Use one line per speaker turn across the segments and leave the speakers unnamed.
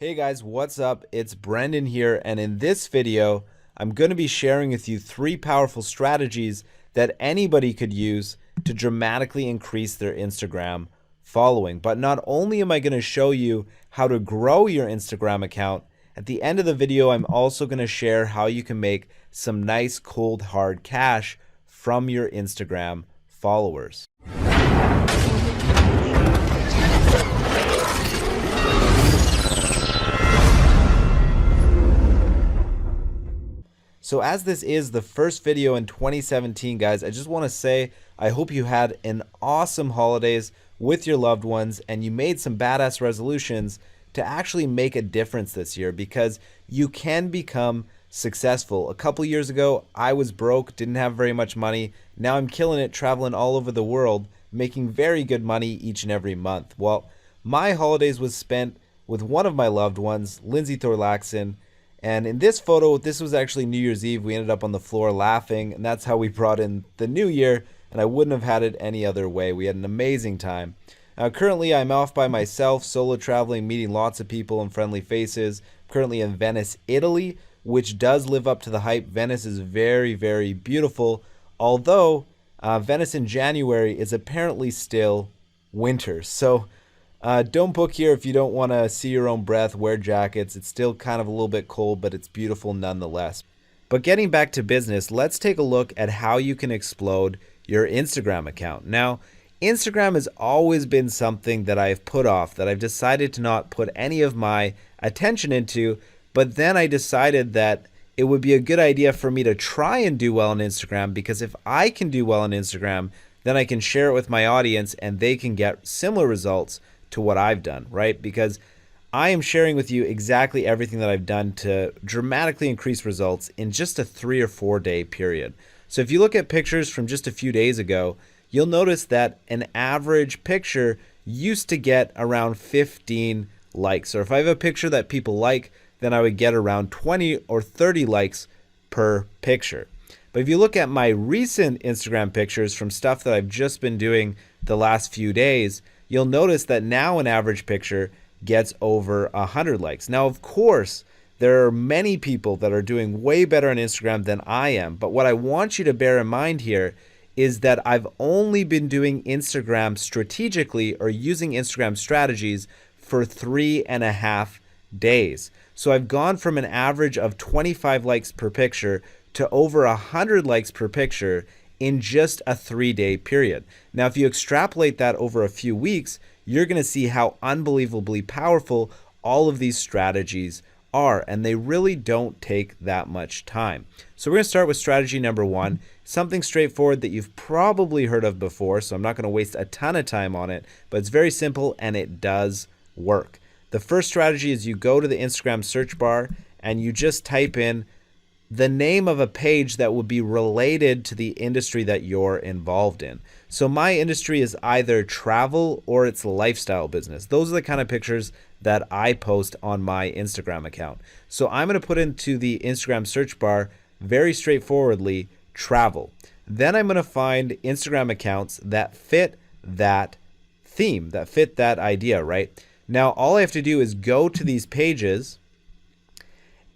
Hey guys, what's up? It's Brendan here, and in this video, I'm going to be sharing with you 3 powerful strategies that anybody could use to dramatically increase their Instagram following. But not only am I going to show you how to grow your Instagram account, at the end of the video, I'm also going to share how you can make some nice cold hard cash from your Instagram followers. So as this is the first video in 2017, guys, I just want to say I hope you had an awesome holidays with your loved ones and you made some badass resolutions to actually make a difference this year, because you can become successful. A couple years ago, I was broke, didn't have very much money. Now I'm killing it, traveling all over the world, making very good money each and every month. Well, my holidays was spent with one of my loved ones, Lindsay Thorlaxon. And in this photo, this was actually New Year's Eve. We ended up on the floor laughing, and that's how we brought in the new year, and I wouldn't have had it any other way. We had an amazing time. Now, currently, I'm off by myself, solo traveling, meeting lots of people and friendly faces. I'm currently in Venice, Italy, which does live up to the hype. Venice is very, very beautiful, although Venice in January is apparently still winter. So don't book here if you don't want to see your own breath, wear jackets. It's still kind of a little bit cold, but it's beautiful nonetheless. But getting back to business, let's take a look at how you can explode your Instagram account. Now, Instagram has always been something that I've put off, that I've decided to not put any of my attention into, but then I decided that it would be a good idea for me to try and do well on Instagram, because if I can do well on Instagram, then I can share it with my audience and they can get similar results to what I've done, right? Because I am sharing with you exactly everything that I've done to dramatically increase results in just a 3 or 4 day period. So if you look at pictures from just a few days ago, you'll notice that an average picture used to get around 15 likes. Or if I have a picture that people like, then I would get around 20 or 30 likes per picture. But if you look at my recent Instagram pictures from stuff that I've just been doing the last few days, you'll notice that now an average picture gets over 100 likes. Now, of course, there are many people that are doing way better on Instagram than I am. But what I want you to bear in mind here is that I've only been doing Instagram strategically, or using Instagram strategies, for 3.5 days. So I've gone from an average of 25 likes per picture to over 100 likes per picture in just a 3-day period. Now, if you extrapolate that over a few weeks, you're going to see how unbelievably powerful all of these strategies are, and they really don't take that much time. So we're going to start with strategy number 1, something straightforward that you've probably heard of before, so I'm not going to waste a ton of time on it, but it's very simple and it does work. The first strategy is you go to the Instagram search bar and you just type in the name of a page that would be related to the industry that you're involved in. So my industry is either travel or it's lifestyle business. Those are the kind of pictures that I post on my Instagram account. So I'm going to put into the Instagram search bar, very straightforwardly, travel. Then I'm going to find Instagram accounts that fit that theme, that fit that idea, right? Now, all I have to do is go to these pages,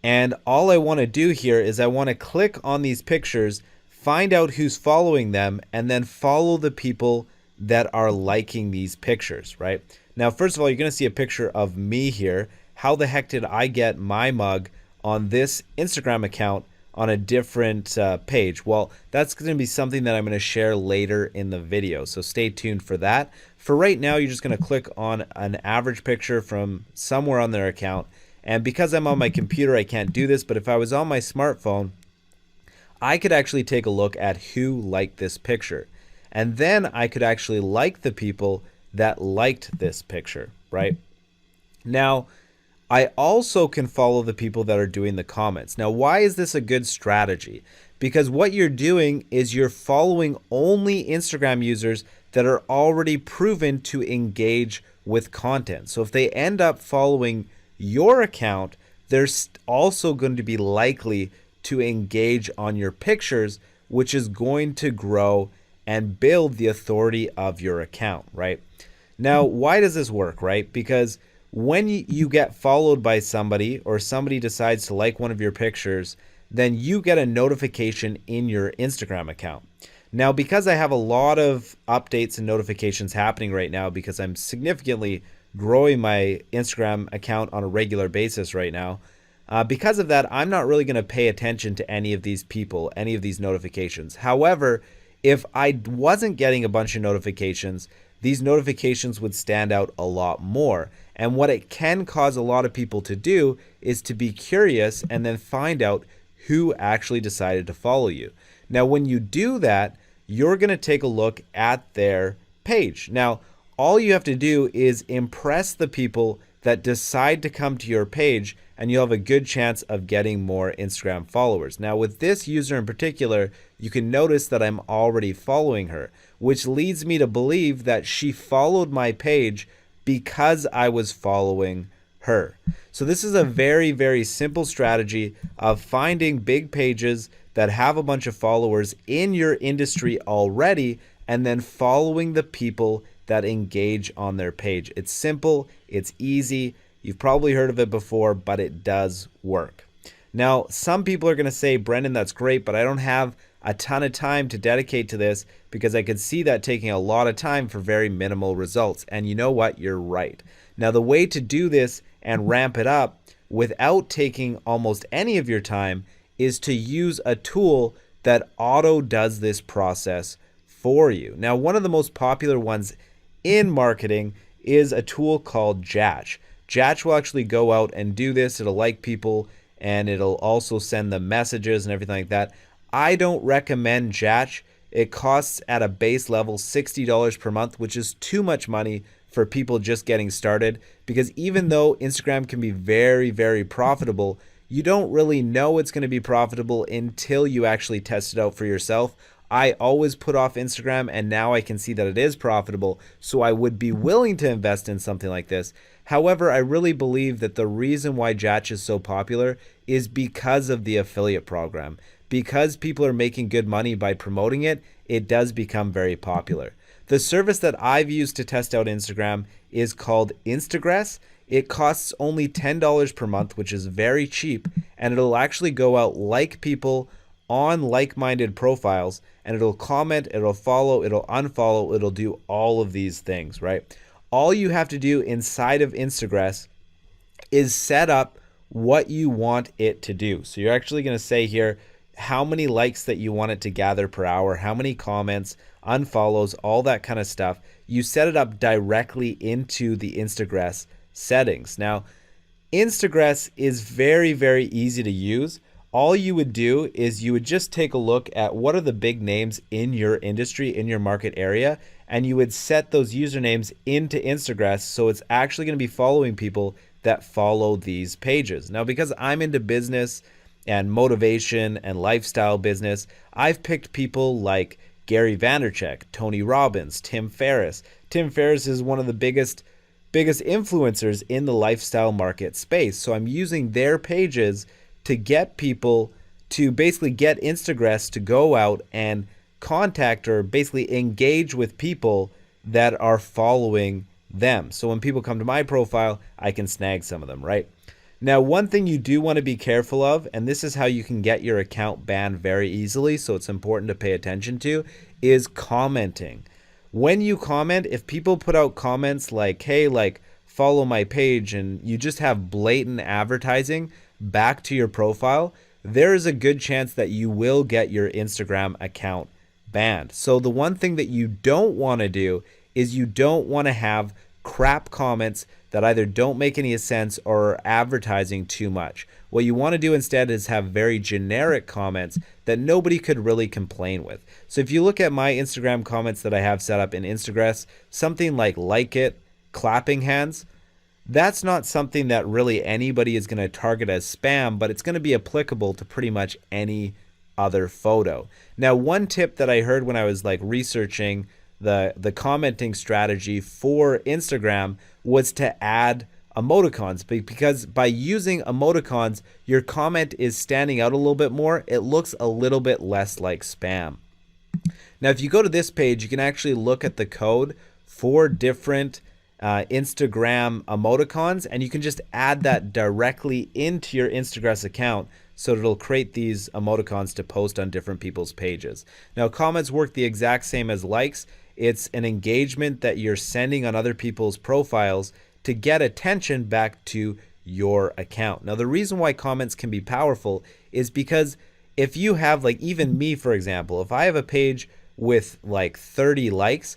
and all I want to do here is I want to click on these pictures, find out who's following them, and then follow the people that are liking these pictures, right? Now, first of all, you're going to see a picture of me here. How the heck did I get my mug on this Instagram account on a different page? Well, that's going to be something that I'm going to share later in the video, so stay tuned for that. For right now, you're just going to click on an average picture from somewhere on their account. And because I'm on my computer, I can't do this, but if I was on my smartphone, I could actually take a look at who liked this picture. And then I could actually like the people that liked this picture, right? Now, I also can follow the people that are doing the comments. Now, why is this a good strategy? Because what you're doing is you're following only Instagram users that are already proven to engage with content. So if they end up following your account, they're also going to be likely to engage on your pictures, which is going to grow and build the authority of your account, right? Now, why does this work, right? Because when you get followed by somebody or somebody decides to like one of your pictures, then you get a notification in your Instagram account. Now, because I have a lot of updates and notifications happening right now, because I'm significantly growing my Instagram account on a regular basis right now, because of that, I'm not really going to pay attention to any of these people, any of these notifications. However, if I wasn't getting a bunch of notifications, these notifications would stand out a lot more. And what it can cause a lot of people to do is to be curious and then find out who actually decided to follow you. Now, when you do that, you're going to take a look at their page. Now, all you have to do is impress the people that decide to come to your page, and you'll have a good chance of getting more Instagram followers. Now, with this user in particular, you can notice that I'm already following her, which leads me to believe that she followed my page because I was following her. So this is a very, very simple strategy of finding big pages that have a bunch of followers in your industry already, and then following the people that engage on their page. It's simple, it's easy. You've probably heard of it before, but it does work. Now, some people are going to say, Brendan, that's great, but I don't have a ton of time to dedicate to this, because I could see that taking a lot of time for very minimal results. And you know what? You're right. Now, the way to do this and ramp it up without taking almost any of your time is to use a tool that auto does this process for you. Now, one of the most popular ones in marketing is a tool called Jatch. Jatch will actually go out and do this. It'll like people, and it'll also send them messages and everything like that. I don't recommend Jatch. It costs at a base level $60 per month, which is too much money for people just getting started, because even though Instagram can be very, very profitable, you don't really know it's going to be profitable until you actually test it out for yourself. I always put off Instagram, and now I can see that it is profitable, so I would be willing to invest in something like this. However, I really believe that the reason why Jatch is so popular is because of the affiliate program. Because people are making good money by promoting it, it does become very popular. The service that I've used to test out Instagram is called Instagress. It costs only $10 per month, which is very cheap, and it'll actually go out like people on like-minded profiles, and it'll comment, it'll follow, it'll unfollow, it'll do all of these things, right? All you have to do inside of Instagress is set up what you want it to do. So you're actually going to say here how many likes that you want it to gather per hour, how many comments, unfollows, all that kind of stuff. You set it up directly into the Instagress settings. Now, Instagress is very, very easy to use. All you would do is you would just take a look at what are the big names in your industry, in your market area, and you would set those usernames into Instagress, so it's actually going to be following people that follow these pages. Now, because I'm into business and motivation and lifestyle business, I've picked people like Gary Vaynerchuk, Tony Robbins, Tim Ferriss. Tim Ferriss is one of the biggest influencers in the lifestyle market space. So I'm using their pages to get people to basically get Instagress to go out and contact or basically engage with people that are following them. So when people come to my profile, I can snag some of them, right? Now, one thing you do want to be careful of, and this is how you can get your account banned very easily, so it's important to pay attention to, is commenting. When you comment, if people put out comments like, hey, like, follow my page, and you just have blatant advertising back to your profile, there is a good chance that you will get your Instagram account banned. So the one thing that you don't want to do is you don't want to have crap comments that either don't make any sense or are advertising too much. What you want to do instead is have very generic comments that nobody could really complain with. So if you look at my Instagram comments that I have set up in Instagress, something like it, clapping hands, that's not something that really anybody is going to target as spam, but it's going to be applicable to pretty much any other photo. Now, one tip that I heard when I was like researching the commenting strategy for Instagram was to add emoticons, because by using emoticons, your comment is standing out a little bit more. It looks a little bit less like spam. Now, if you go to this page, you can actually look at the code for different Instagram emoticons, and you can just add that directly into your Instagram account, so it'll create these emoticons to post on different people's pages. Now, comments work the exact same as likes. It's an engagement that you're sending on other people's profiles to get attention back to your account. Now, the reason why comments can be powerful is because if you have, like, even me, for example, if I have a page with like 33 likes,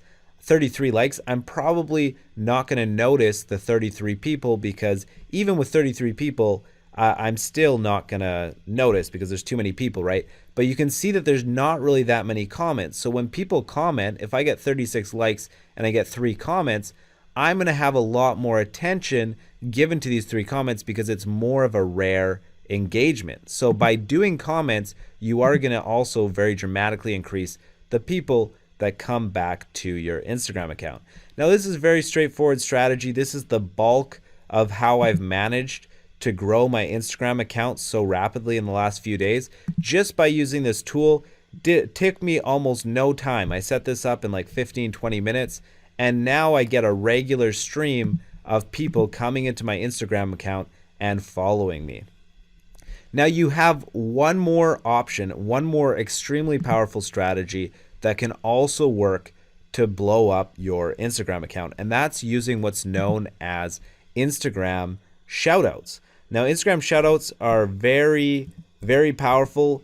I'm probably not going to notice the 33 people, because even with 33 people, I'm still not going to notice because there's too many people, right? But you can see that there's not really that many comments. So when people comment, if I get 36 likes and I get 3 comments, I'm going to have a lot more attention given to these 3 comments because it's more of a rare engagement. So by doing comments, you are going to also very dramatically increase the people that come back to your Instagram account. Now, this is a very straightforward strategy. This is the bulk of how I've managed to grow my Instagram account so rapidly in the last few days. Just by using this tool, it took me almost no time. I set this up in like 15-20 minutes, and now I get a regular stream of people coming into my Instagram account and following me. Now, you have one more option, one more extremely powerful strategy that can also work to blow up your Instagram account, and that's using what's known as Instagram shoutouts. Now, Instagram shoutouts are very, very powerful.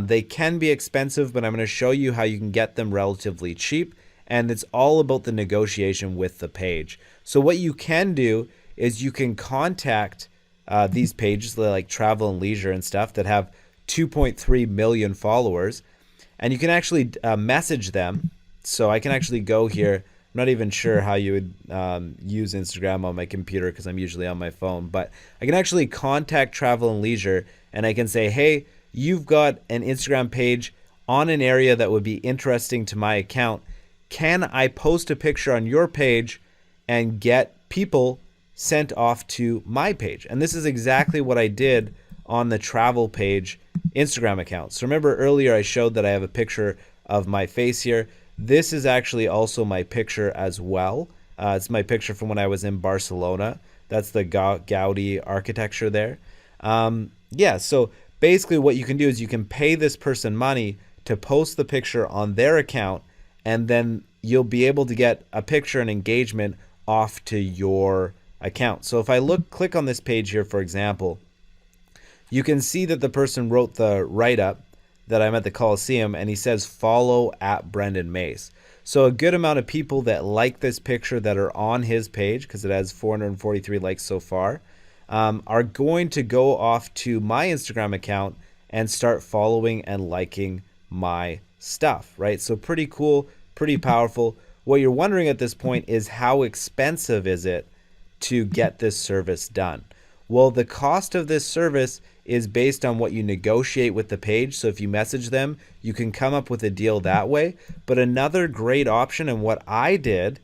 They can be expensive, but I'm going to show you how you can get them relatively cheap, and it's all about the negotiation with the page. So what you can do is you can contact these pages like Travel and Leisure and stuff that have 2.3 million followers, and you can actually message them. So I can actually go here. I'm not even sure how you would use Instagram on my computer because I'm usually on my phone, but I can actually contact Travel and Leisure, and I can say, hey, you've got an Instagram page on an area that would be interesting to my account. Can I post a picture on your page and get people sent off to my page? And this is exactly what I did on the travel page Instagram account. So remember earlier I showed that I have a picture of my face here. This is actually also my picture as well. It's my picture from when I was in Barcelona. That's the Gaudi architecture there. Yeah, so basically what you can do is you can pay this person money to post the picture on their account, and then you'll be able to get a picture and engagement off to your account. So if I click on this page here, for example, you can see that the person wrote the write-up that I'm at the Coliseum, and he says follow at Brendan Mace. So a good amount of people that like this picture that are on his page, because it has 443 likes so far, are going to go off to my Instagram account and start following and liking my stuff, right? So pretty cool, pretty powerful. What you're wondering at this point is how expensive is it to get this service done? Well, the cost of this service is based on what you negotiate with the page. So if you message them, you can come up with a deal that way. But another great option, and what I did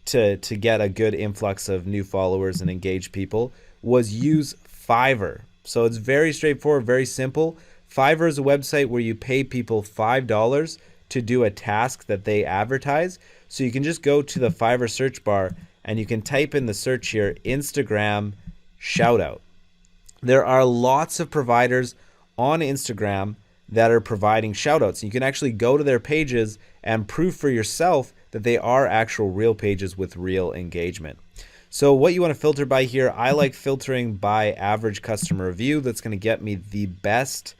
to get a good influx of new followers and engage people, was use Fiverr. So it's very straightforward, very simple. Fiverr is a website where you pay people $5 to do a task that they advertise. So you can just go to the Fiverr search bar and you can type in the search here, Instagram shoutout. There are lots of providers on Instagram that are providing shoutouts. You can actually go to their pages and prove for yourself that they are actual real pages with real engagement. So what you want to filter by here, I like filtering by average customer review. That's going to get me the best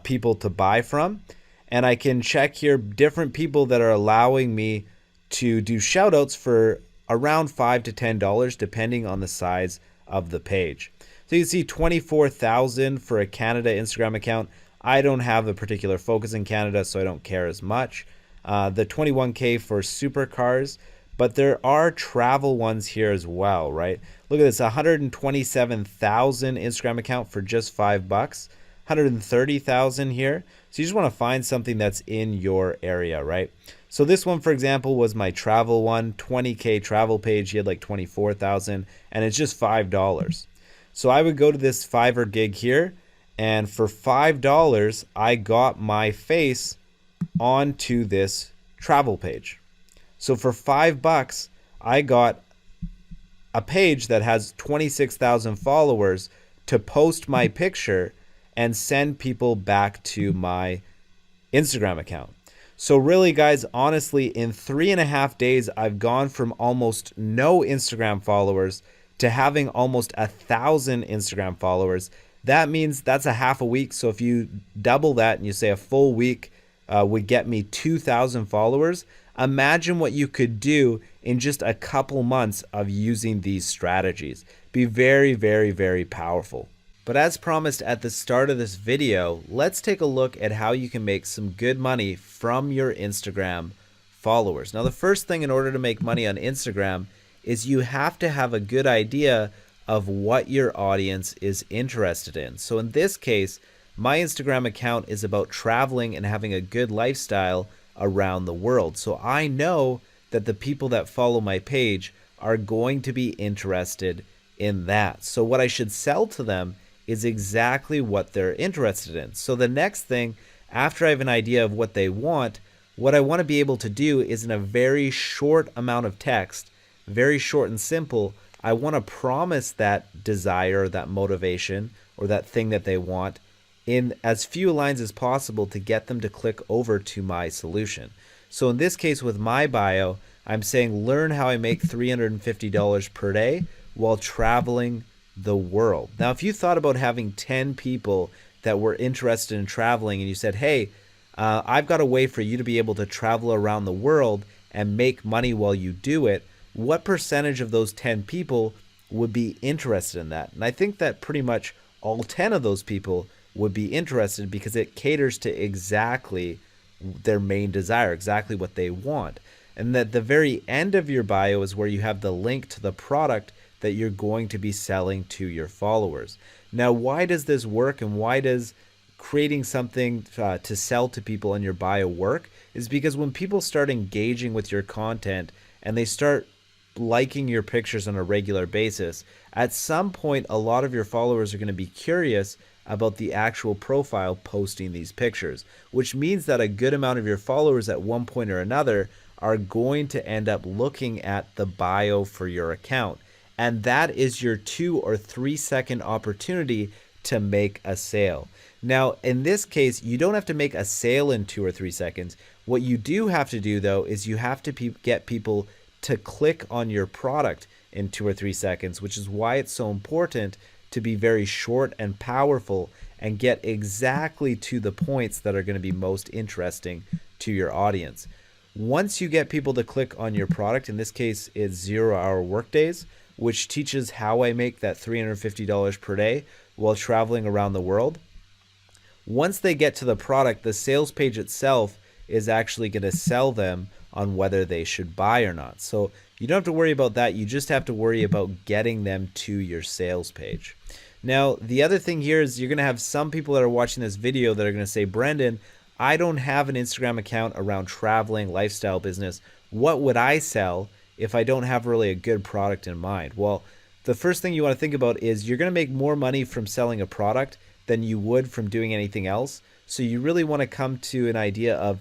people to buy from. And I can check here different people that are allowing me to do shoutouts for around $5 to $10 depending on the size of the page. So you can see 24,000 for a Canada Instagram account. I don't have a particular focus in Canada, so I don't care as much. The 21K for supercars, but there are travel ones here as well, right? Look at this, 127,000 Instagram account for just $5, 130,000 here. So you just want to find something that's in your area, right? So this one, for example, was my travel one, 20K travel page. He had like 24,000, and it's just $5. So I would go to this Fiverr gig here, and for $5, I got my face onto this travel page. So for $5, I got a page that has 26,000 followers to post my picture and send people back to my Instagram account. So really, guys, honestly, in 3.5 days, I've gone from almost no Instagram followers to having almost 1,000 Instagram followers. That means that's a half a week. So if you double that and you say a full week would get me 2,000 followers, imagine what you could do in just a couple months of using these strategies. Be very, very, very powerful. But as promised at the start of this video, let's take a look at how you can make some good money from your Instagram followers. Now, the first thing in order to make money on Instagram is you have to have a good idea of what your audience is interested in. So in this case, my Instagram account is about traveling and having a good lifestyle around the world. So I know that the people that follow my page are going to be interested in that. So what I should sell to them is exactly what they're interested in. So the next thing, after I have an idea of what they want, what I want to be able to do is in a very short amount of text, very short and simple, I want to promise that desire, that motivation, or that thing that they want in as few lines as possible to get them to click over to my solution. So in this case with my bio, I'm saying learn how I make $350 per day while traveling the world. Now, if you thought about having 10 people that were interested in traveling and you said, hey, I've got a way for you to be able to travel around the world and make money while you do it, what percentage of those 10 people would be interested in that? And I think that pretty much all 10 of those people would be interested because it caters to exactly their main desire, exactly what they want. And that the very end of your bio is where you have the link to the product that you're going to be selling to your followers. Now, why does this work and why does creating something to sell to people in your bio work? Is because when people start engaging with your content and they start liking your pictures on a regular basis, at some point, a lot of your followers are going to be curious about the actual profile posting these pictures, which means that a good amount of your followers at one point or another are going to end up looking at the bio for your account. And that is your 2 or 3 second opportunity to make a sale. Now, in this case, you don't have to make a sale in 2 or 3 seconds. What you do have to do, though, is you have to get people to click on your product in 2 or 3 seconds, which is why it's so important to be very short and powerful and get exactly to the points that are going to be most interesting to your audience. Once you get people to click on your product, in this case, it's 0 Hour Workdays, which teaches how I make that $350 per day while traveling around the world. Once they get to the product, the sales page itself is actually going to sell them on whether they should buy or not. So you don't have to worry about that. You just have to worry about getting them to your sales page. Now, the other thing here is you're going to have some people that are watching this video that are going to say, Brendan, I don't have an Instagram account around traveling, lifestyle business. What would I sell if I don't have really a good product in mind? Well, the first thing you want to think about is you're going to make more money from selling a product than you would from doing anything else. So you really want to come to an idea of,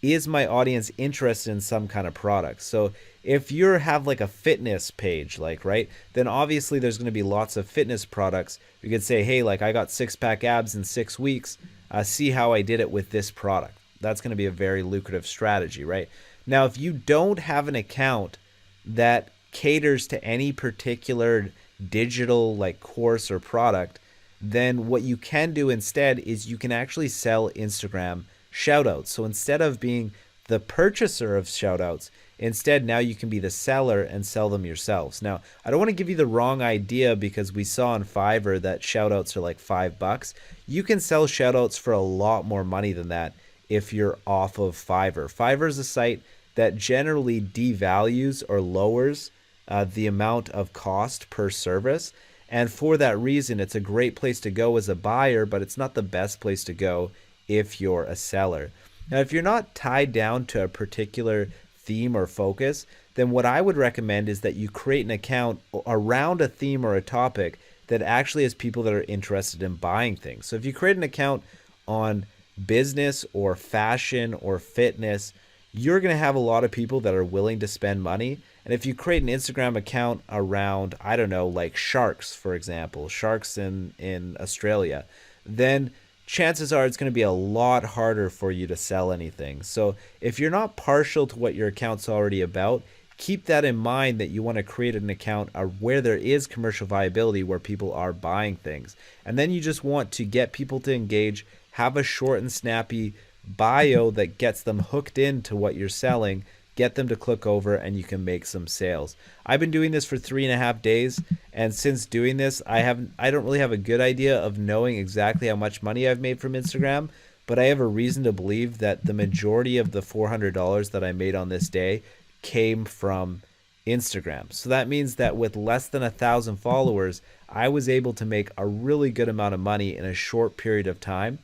is my audience interested in some kind of product? So if you have like a fitness page, right, then obviously there's going to be lots of fitness products. You could say, hey, like I got 6-pack abs in 6 weeks. See how I did it with this product. That's going to be a very lucrative strategy, right? Now, if you don't have an account that caters to any particular digital like course or product, then what you can do instead is you can actually sell Instagram shoutouts. So instead of being the purchaser of shoutouts, instead now you can be the seller and sell them yourselves. Now, I don't want to give you the wrong idea because we saw on Fiverr that shoutouts are like $5. You can sell shoutouts for a lot more money than that if you're off of Fiverr. Fiverr is a site that generally devalues or lowers the amount of cost per service. And for that reason, it's a great place to go as a buyer, but it's not the best place to go if you're a seller. Now, if you're not tied down to a particular theme or focus, then what I would recommend is that you create an account around a theme or a topic that actually has people that are interested in buying things. So if you create an account on business or fashion or fitness, you're going to have a lot of people that are willing to spend money. And if you create an Instagram account around, I don't know, like sharks, for example, sharks in Australia, then chances are it's going to be a lot harder for you to sell anything. So if you're not partial to what your account's already about, keep that in mind, that you want to create an account where there is commercial viability, where people are buying things. And then you just want to get people to engage, have a short and snappy bio that gets them hooked into what you're selling, get them to click over, and you can make some sales. I've been doing this for 3.5 days, and since doing this, I don't really have a good idea of knowing exactly how much money I've made from Instagram, but I have a reason to believe that the majority of the $400 that I made on this day came from Instagram. So that means that with less than 1,000 followers, I was able to make a really good amount of money in a short period of time.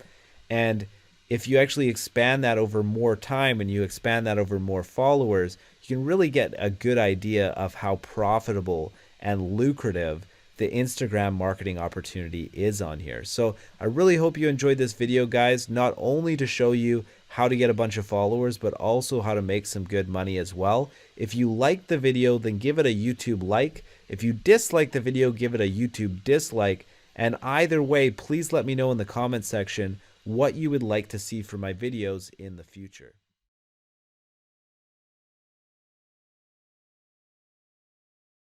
And if you actually expand that over more time and you expand that over more followers, you can really get a good idea of how profitable and lucrative the Instagram marketing opportunity is on here. So I really hope you enjoyed this video, guys, not only to show you how to get a bunch of followers, but also how to make some good money as well. If you liked the video, then give it a YouTube like. If you dislike the video, give it a YouTube dislike. And either way, please let me know in the comment section what you would like to see for my videos in the future.